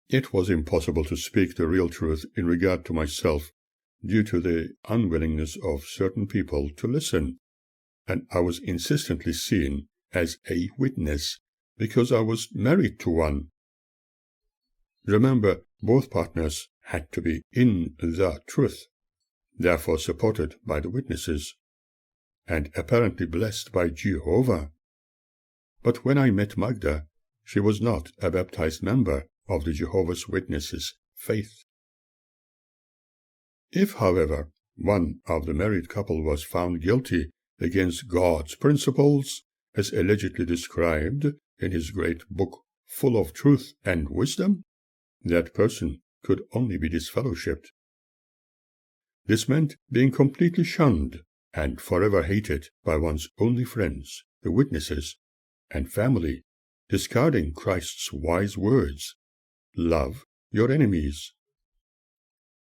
It was impossible to speak the real truth in regard to myself due to the unwillingness of certain people to listen, and I was insistently seen as a witness because I was married to one. Remember, both partners had to be in the truth, therefore supported by the witnesses, and apparently blessed by Jehovah. But when I met Magda, she was not a baptized member of the Jehovah's Witnesses' faith. If, however, one of the married couple was found guilty against God's principles, as allegedly described in his great book full of truth and wisdom, that person could only be disfellowshipped. This meant being completely shunned and forever hated by one's only friends, the witnesses, and family, discarding Christ's wise words, "Love your enemies."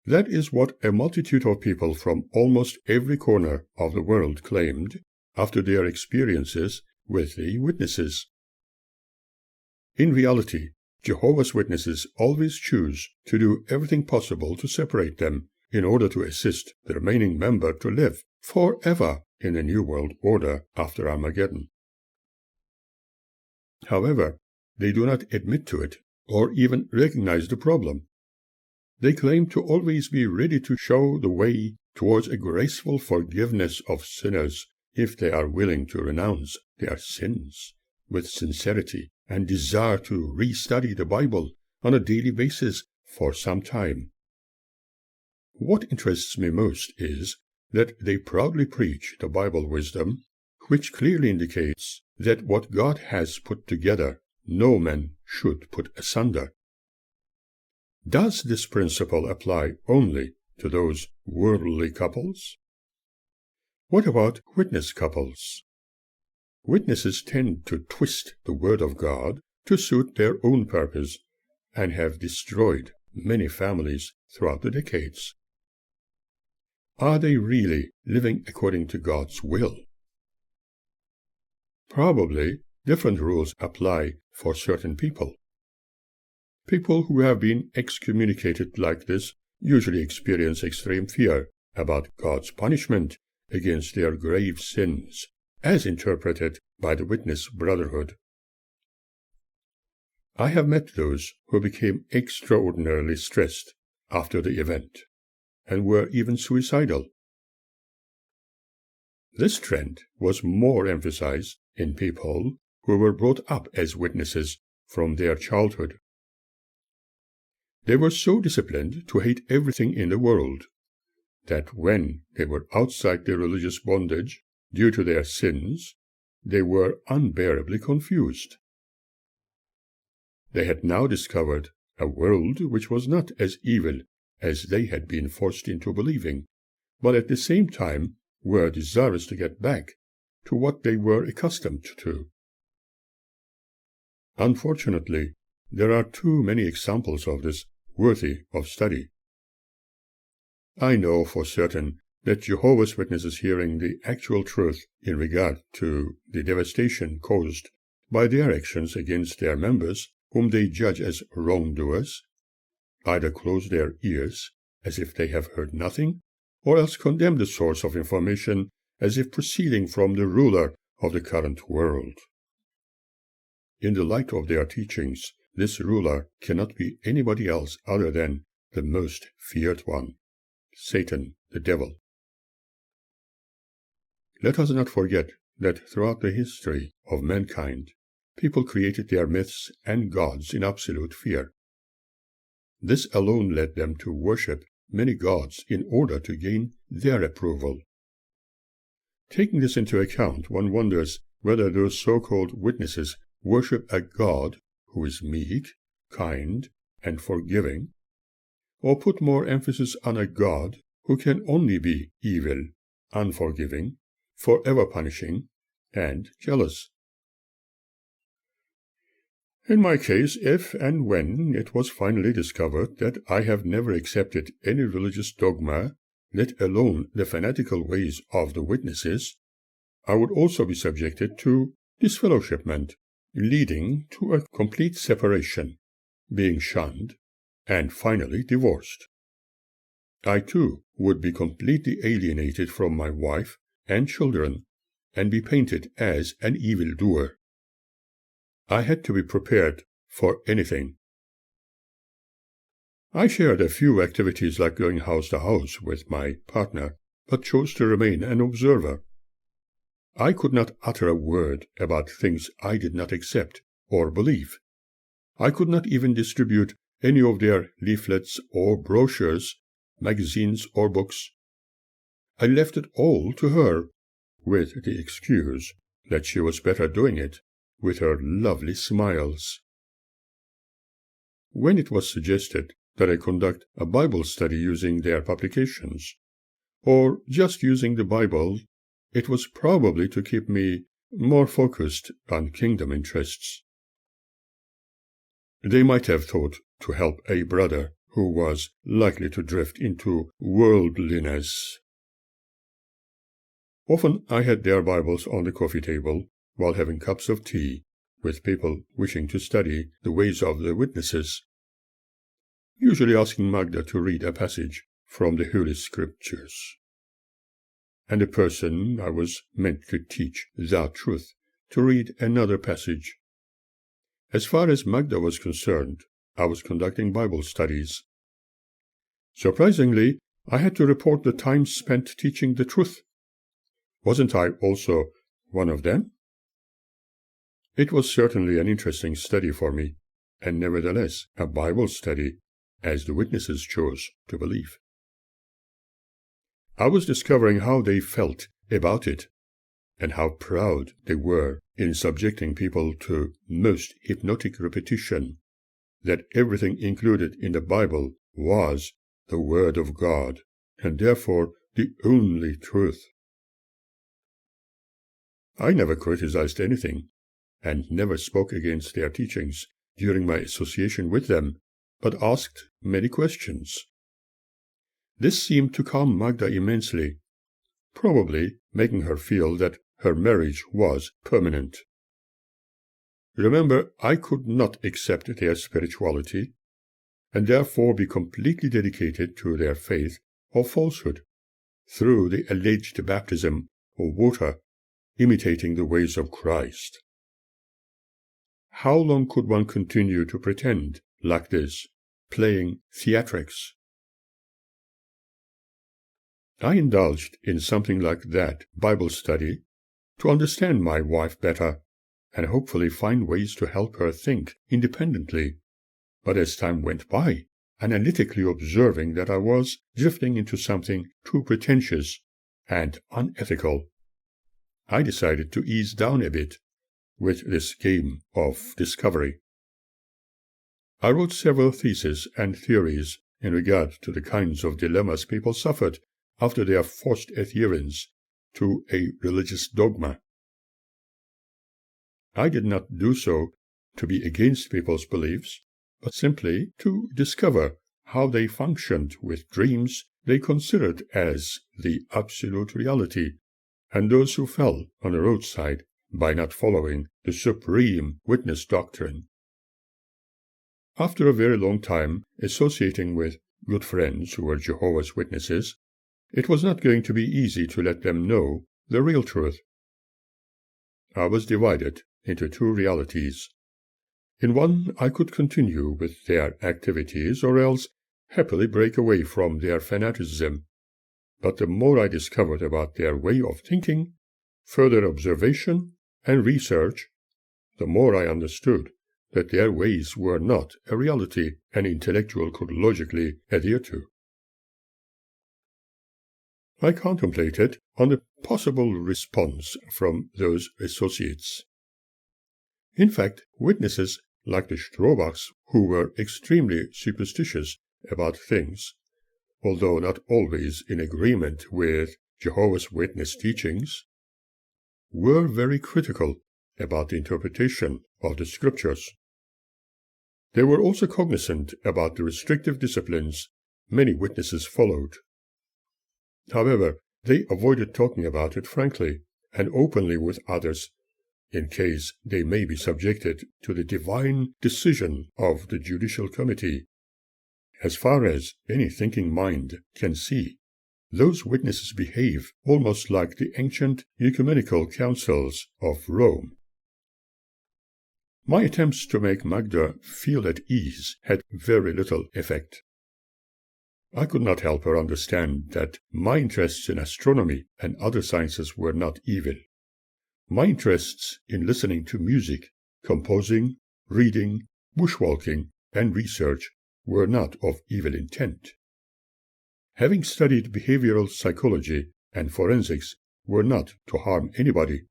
That is what a multitude of people from almost every corner of the world claimed after their experiences with the witnesses. In reality, Jehovah's Witnesses always choose to do everything possible to separate them in order to assist the remaining member to live forever in a new world order after Armageddon. However, they do not admit to it or even recognize the problem. They claim to always be ready to show the way towards a graceful forgiveness of sinners if they are willing to renounce their sins with sincerity and desire to restudy the Bible on a daily basis for some time. What interests me most is that they proudly preach the Bible wisdom, which clearly indicates that what God has put together, no man should put asunder. Does this principle apply only to those worldly couples? What about witness couples? Witnesses tend to twist the Word of God to suit their own purpose and have destroyed many families throughout the decades. Are they really living according to God's will? Probably different rules apply for certain people. People who have been excommunicated like this usually experience extreme fear about God's punishment against their grave sins, as interpreted by the witness brotherhood. I have met those who became extraordinarily stressed after the event, and were even suicidal. This trend was more emphasized in people who were brought up as witnesses from their childhood. They were so disciplined to hate everything in the world that when they were outside their religious bondage due to their sins, they were unbearably confused. They had now discovered a world which was not as evil as they had been forced into believing, but at the same time were desirous to get back to what they were accustomed to. Unfortunately, there are too many examples of this worthy of study. I know for certain that Jehovah's Witnesses hearing the actual truth in regard to the devastation caused by their actions against their members, whom they judge as wrongdoers, either close their ears as if they have heard nothing, or else condemn the source of information as if proceeding from the ruler of the current world. In the light of their teachings, this ruler cannot be anybody else other than the most feared one, Satan, the devil. Let us not forget that throughout the history of mankind, people created their myths and gods in absolute fear. This alone led them to worship many gods in order to gain their approval. Taking this into account, one wonders whether those so-called witnesses worship a God who is meek, kind, and forgiving, or put more emphasis on a God who can only be evil, unforgiving, forever punishing, and jealous. In my case, if and when it was finally discovered that I have never accepted any religious dogma, let alone the fanatical ways of the witnesses, I would also be subjected to disfellowshipment, leading to a complete separation, being shunned and finally divorced. I too would be completely alienated from my wife and children and be painted as an evildoer. I had to be prepared for anything. I shared a few activities like going house to house with my partner, but chose to remain an observer. I could not utter a word about things I did not accept or believe. I could not even distribute any of their leaflets or brochures, magazines or books. I left it all to her, with the excuse that she was better doing it, with her lovely smiles. When it was suggested that I conduct a Bible study using their publications, or just using the Bible, it was probably to keep me more focused on kingdom interests. They might have thought to help a brother who was likely to drift into worldliness. Often I had their Bibles on the coffee table while having cups of tea with people wishing to study the ways of the witnesses, usually asking Magda to read a passage from the Holy Scriptures, and the person I was meant to teach that truth to read another passage. As far as Magda was concerned, I was conducting Bible studies. Surprisingly, I had to report the time spent teaching the truth. Wasn't I also one of them? It was certainly an interesting study for me, and nevertheless a Bible study, as the witnesses chose to believe. I was discovering how they felt about it, and how proud they were in subjecting people to most hypnotic repetition, that everything included in the Bible was the Word of God, and therefore the only truth. I never criticized anything, and never spoke against their teachings during my association with them, but asked many questions. This seemed to calm Magda immensely, probably making her feel that her marriage was permanent. Remember, I could not accept their spirituality, and therefore be completely dedicated to their faith or falsehood, through the alleged baptism of water, imitating the ways of Christ. How long could one continue to pretend like this, playing theatrics? I indulged in something like that Bible study to understand my wife better, and hopefully find ways to help her think independently. But as time went by, analytically observing that I was drifting into something too pretentious and unethical, I decided to ease down a bit with this game of discovery. I wrote several theses and theories in regard to the kinds of dilemmas people suffered after their forced adherence to a religious dogma. I did not do so to be against people's beliefs, but simply to discover how they functioned with dreams they considered as the absolute reality, and those who fell on the roadside by not following the supreme witness doctrine. After a very long time associating with good friends who were Jehovah's Witnesses, it was not going to be easy to let them know the real truth. I was divided into two realities. In one, I could continue with their activities or else happily break away from their fanaticism. But the more I discovered about their way of thinking, further observation and research, the more I understood that their ways were not a reality an intellectual could logically adhere to. I contemplated on a possible response from those associates. In fact, witnesses like the Strobachs, who were extremely superstitious about things, although not always in agreement with Jehovah's Witness teachings, were very critical about the interpretation of the Scriptures. They were also cognizant about the restrictive disciplines many witnesses followed. However, they avoided talking about it frankly and openly with others, in case they may be subjected to the divine decision of the judicial committee. as far as any thinking mind can see, those witnesses behave almost like the ancient ecumenical councils of Rome. My attempts to make Magda feel at ease had very little effect. I could not help her understand that my interests in astronomy and other sciences were not evil. My interests in listening to music, composing, reading, bushwalking, and research were not of evil intent. Having studied behavioral psychology and forensics were not to harm anybody.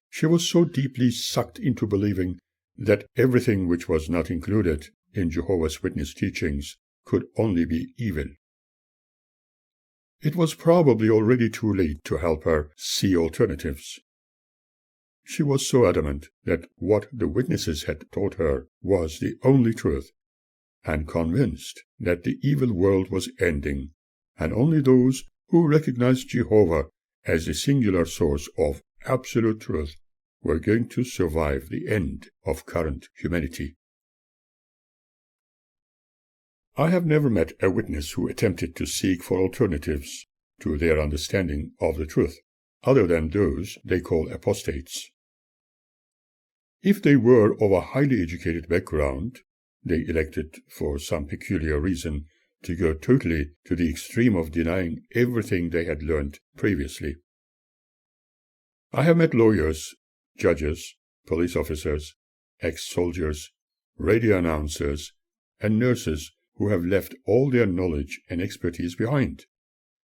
She was so deeply sucked into believing that everything which was not included in Jehovah's Witness teachings could only be evil. It was probably already too late to help her see alternatives. She was so adamant that what the witnesses had taught her was the only truth, and convinced that the evil world was ending, and only those who recognized Jehovah as the singular source of absolute truth were going to survive the end of current humanity. I have never met a witness who attempted to seek for alternatives to their understanding of the truth, other than those they call apostates. If they were of a highly educated background, they elected, for some peculiar reason, to go totally to the extreme of denying everything they had learned previously. I have met lawyers, judges, police officers, ex-soldiers, radio announcers, and nurses who have left all their knowledge and expertise behind,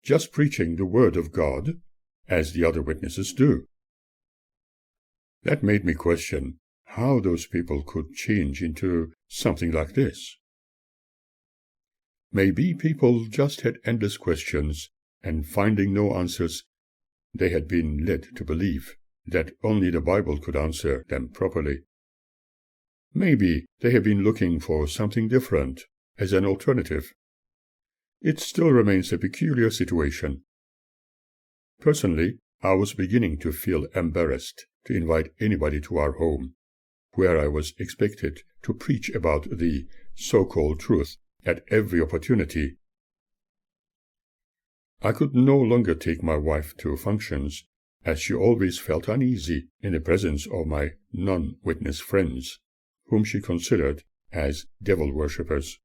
just preaching the word of God, as the other witnesses do. That made me question how those people could change into something like this. Maybe people just had endless questions, and finding no answers, they had been led to believe that only the Bible could answer them properly. Maybe they had been looking for something different as an alternative. It still remains a peculiar situation. Personally, I was beginning to feel embarrassed to invite anybody to our home, where I was expected to preach about the so-called truth at every opportunity. I could no longer take my wife to functions, as she always felt uneasy in the presence of my non-witness friends, whom she considered as devil worshippers.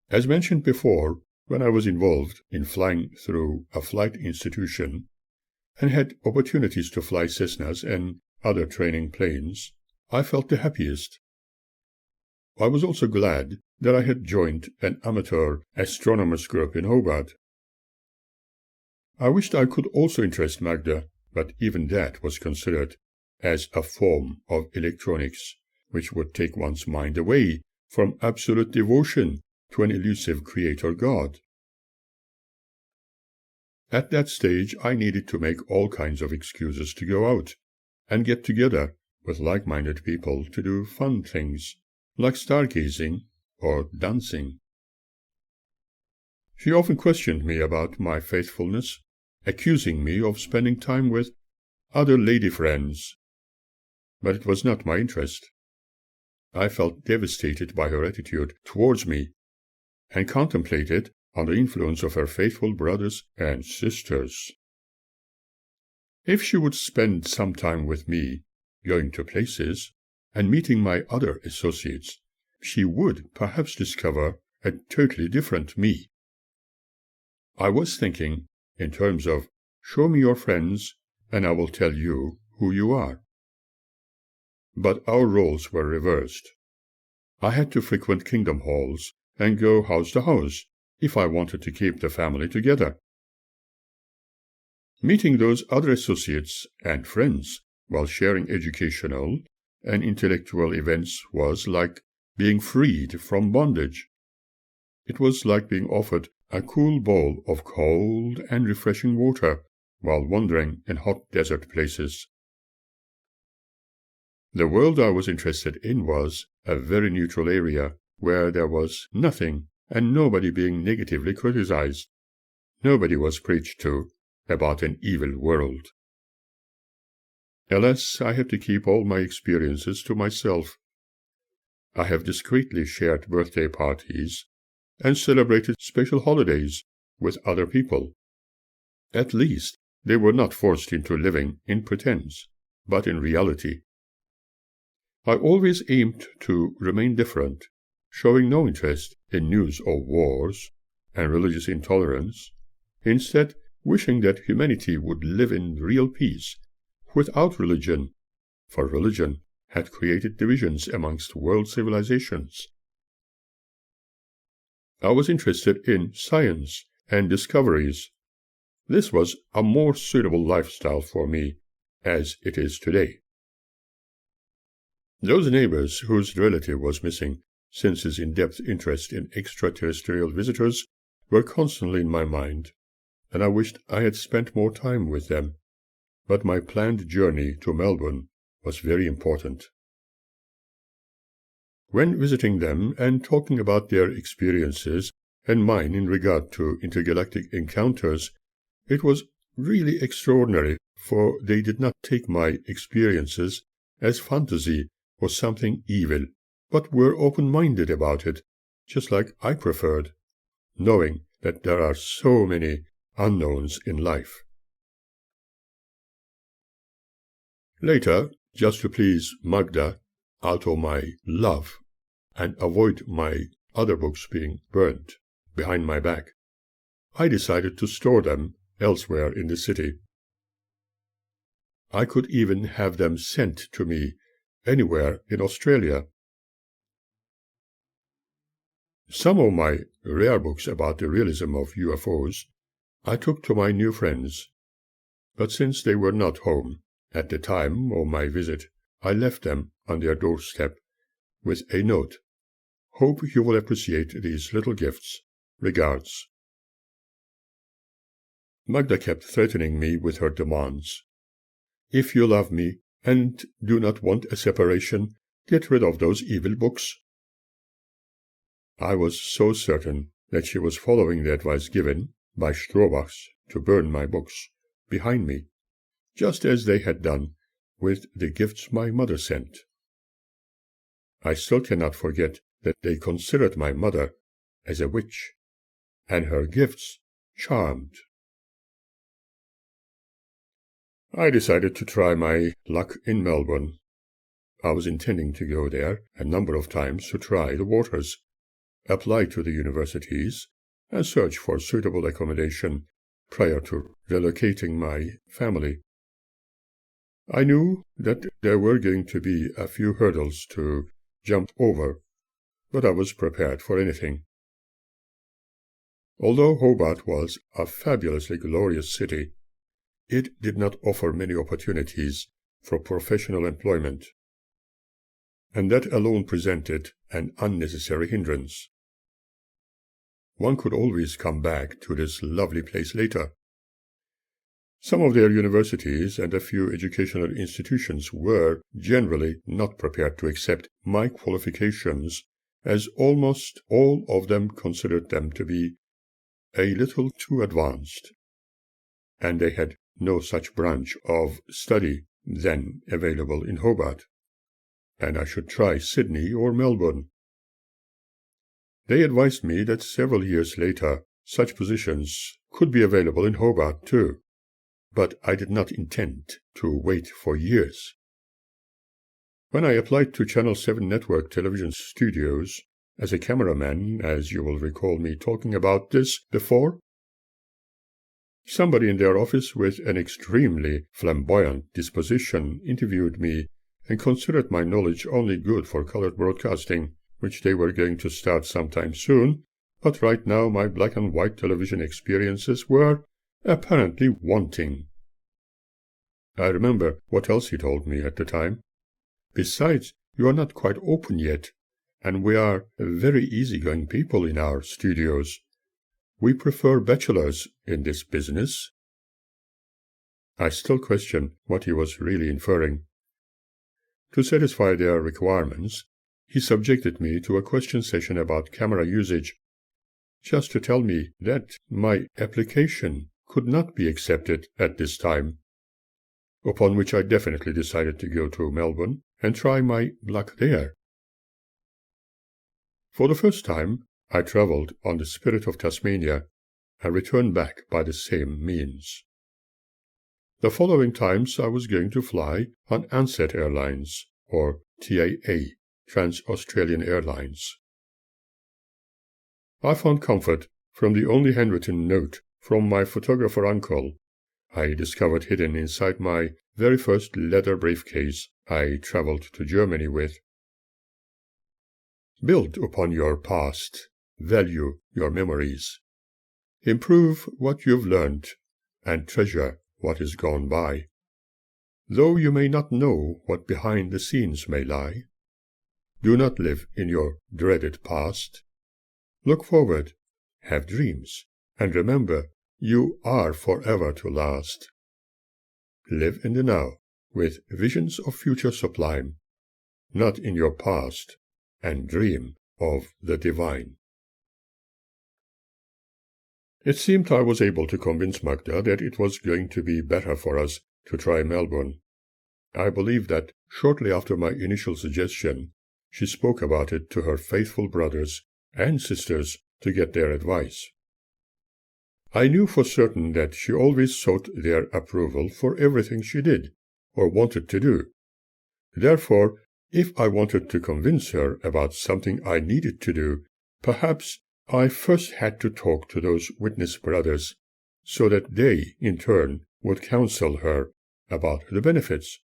As mentioned before, when I was involved in flying through a flight institution and had opportunities to fly Cessnas and other training planes, I felt the happiest. I was also glad that I had joined an amateur astronomers group in Hobart. I wished I could also interest Magda, but even that was considered as a form of electronics which would take one's mind away from absolute devotion to an elusive creator God. At that stage, I needed to make all kinds of excuses to go out and get together with like-minded people to do fun things, like stargazing or dancing. She often questioned me about my faithfulness, accusing me of spending time with other lady friends. But it was not my interest. I felt devastated by her attitude towards me, and contemplated on the influence of her faithful brothers and sisters. If she would spend some time with me, going to places, and meeting my other associates, she would perhaps discover a totally different me. I was thinking in terms of, show me your friends, and I will tell you who you are. But our roles were reversed. I had to frequent kingdom halls and go house to house if I wanted to keep the family together. Meeting those other associates and friends while sharing educational and intellectual events was like being freed from bondage. It was like being offered a cool bowl of cold and refreshing water while wandering in hot desert places. The world I was interested in was a very neutral area where there was nothing and nobody being negatively criticized. Nobody was preached to about an evil world. Alas, I had to keep all my experiences to myself. I have discreetly shared birthday parties and celebrated special holidays with other people. At least they were not forced into living in pretense, but in reality. I always aimed to remain different, showing no interest in news of wars and religious intolerance, instead wishing that humanity would live in real peace without religion, for religion had created divisions amongst world civilizations. I was interested in science and discoveries. This was a more suitable lifestyle for me, as it is today. Those neighbors whose relative was missing, since his in-depth interest in extraterrestrial visitors, were constantly in my mind, and I wished I had spent more time with them. But my planned journey to Melbourne was very important. When visiting them and talking about their experiences and mine in regard to intergalactic encounters, it was really extraordinary, for they did not take my experiences as fantasy or something evil, but were open-minded about it, just like I preferred, knowing that there are so many unknowns in life. Later, just to please Magda, out of my love, and avoid my other books being burnt behind my back, I decided to store them elsewhere in the city. I could even have them sent to me anywhere in Australia. Some of my rare books about the realism of UFOs I took to my new friends, but since they were not home at the time of my visit, I left them on their doorstep with a note. Hope you will appreciate these little gifts. Regards. Magda kept threatening me with her demands. If you love me and do not want a separation, get rid of those evil books. I was so certain that she was following the advice given by Strohbachs to burn my books behind me, just as they had done with the gifts my mother sent. I still cannot forget that they considered my mother as a witch, and her gifts charmed. I decided to try my luck in Melbourne. I was intending to go there a number of times to try the waters, apply to the universities, and search for suitable accommodation prior to relocating my family. I knew that there were going to be a few hurdles to jump over, but I was prepared for anything. Although Hobart was a fabulously glorious city, it did not offer many opportunities for professional employment, and that alone presented an unnecessary hindrance. One could always come back to this lovely place later. Some of their universities and a few educational institutions were generally not prepared to accept my qualifications, as almost all of them considered them to be a little too advanced, and they had no such branch of study then available in Hobart, and I should try Sydney or Melbourne. They advised me that several years later such positions could be available in Hobart too, but I did not intend to wait for years. When I applied to Channel 7 Network television studios as a cameraman, as you will recall me talking about this before, somebody in their office with an extremely flamboyant disposition interviewed me and considered my knowledge only good for colored broadcasting, which they were going to start sometime soon, but right now my black and white television experiences were apparently wanting. I remember what else he told me at the time. Besides, you are not quite open yet, and we are very easygoing people in our studios. We prefer bachelors in this business. I still question what he was really inferring. To satisfy their requirements, he subjected me to a question session about camera usage, just to tell me that my application could not be accepted at this time, upon which I definitely decided to go to Melbourne and try my luck there. For the first time, I travelled on the Spirit of Tasmania and returned back by the same means. The following times I was going to fly on Ansett Airlines, or TAA, Trans-Australian Airlines. I found comfort from the only handwritten note from my photographer uncle I discovered hidden inside my very first leather briefcase I travelled to Germany with. Build upon your past, value your memories, improve what you've learned, and treasure what is gone by. Though you may not know what behind the scenes may lie, do not live in your dreaded past. Look forward, have dreams, and remember you are forever to last. Live in the now, with visions of future sublime, not in your past, and dream of the divine. It seemed I was able to convince Magda that it was going to be better for us to try Melbourne. I believe that shortly after my initial suggestion, she spoke about it to her faithful brothers and sisters to get their advice. I knew for certain that she always sought their approval for everything she did or wanted to do. Therefore, if I wanted to convince her about something I needed to do, perhaps I first had to talk to those witness brothers, so that they, in turn, would counsel her about the benefits.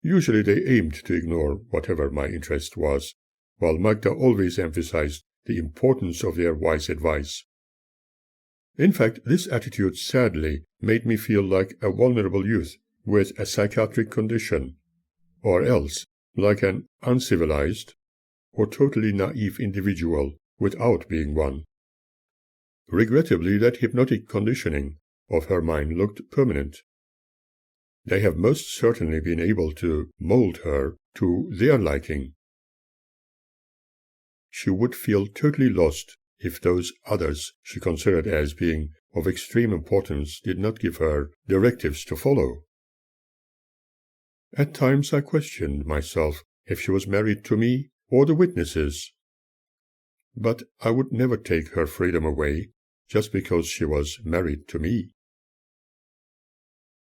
Usually they aimed to ignore whatever my interest was, while Magda always emphasized the importance of their wise advice. In fact, this attitude sadly made me feel like a vulnerable youth with a psychiatric condition, or else like an uncivilized or totally naive individual without being one. Regrettably, that hypnotic conditioning of her mind looked permanent. They have most certainly been able to mold her to their liking. She would feel totally lost if those others she considered as being of extreme importance did not give her directives to follow. At times I questioned myself if she was married to me or the witnesses. But I would never take her freedom away just because she was married to me.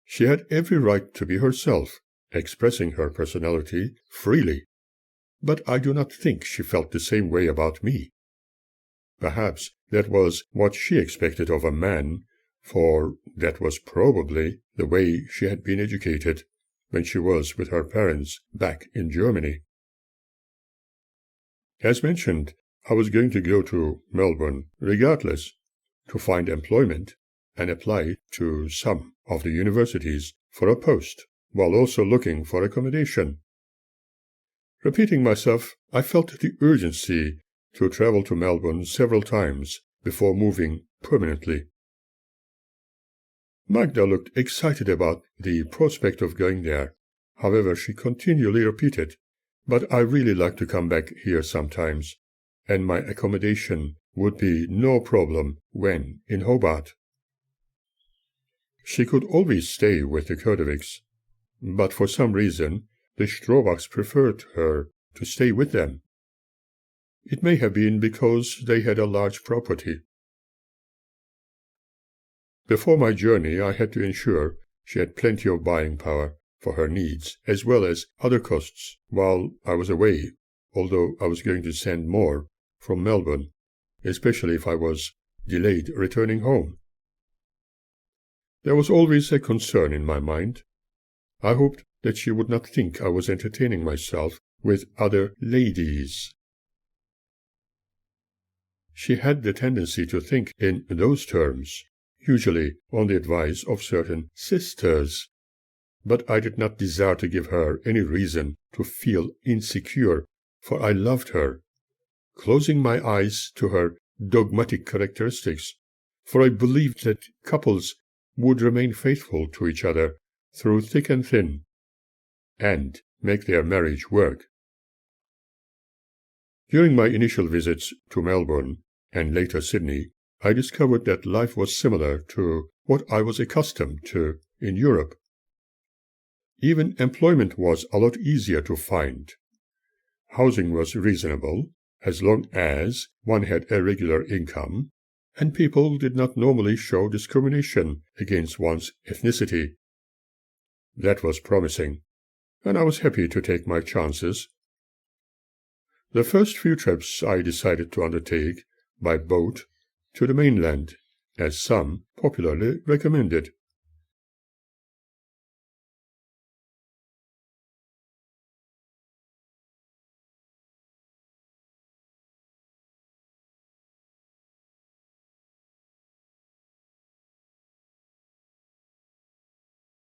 She had every right to be herself, expressing her personality freely, but I do not think she felt the same way about me. Perhaps that was what she expected of a man, for that was probably the way she had been educated when she was with her parents back in Germany. As mentioned, I was going to go to Melbourne regardless, to find employment and apply to some of the universities for a post, while also looking for accommodation. Repeating myself, I felt the urgency to travel to Melbourne several times before moving permanently. Magda looked excited about the prospect of going there. However, she continually repeated, "But I really like to come back here sometimes, and my accommodation would be no problem when in Hobart." She could always stay with the Kodovics, but for some reason the Strohbachs preferred her to stay with them. It may have been because they had a large property. Before my journey, I had to ensure she had plenty of buying power for her needs, as well as other costs while I was away, although I was going to send more from Melbourne, especially if I was delayed returning home. There was always a concern in my mind. I hoped that she would not think I was entertaining myself with other ladies. She had the tendency to think in those terms, usually on the advice of certain sisters, but I did not desire to give her any reason to feel insecure, for I loved her, closing my eyes to her dogmatic characteristics, for I believed that couples would remain faithful to each other through thick and thin, and make their marriage work. During my initial visits to Melbourne and later Sydney, I discovered that life was similar to what I was accustomed to in Europe. Even employment was a lot easier to find. Housing was reasonable, as long as one had a regular income, and people did not normally show discrimination against one's ethnicity. That was promising, and I was happy to take my chances. The first few trips I decided to undertake by boat to the mainland, as some popularly recommended.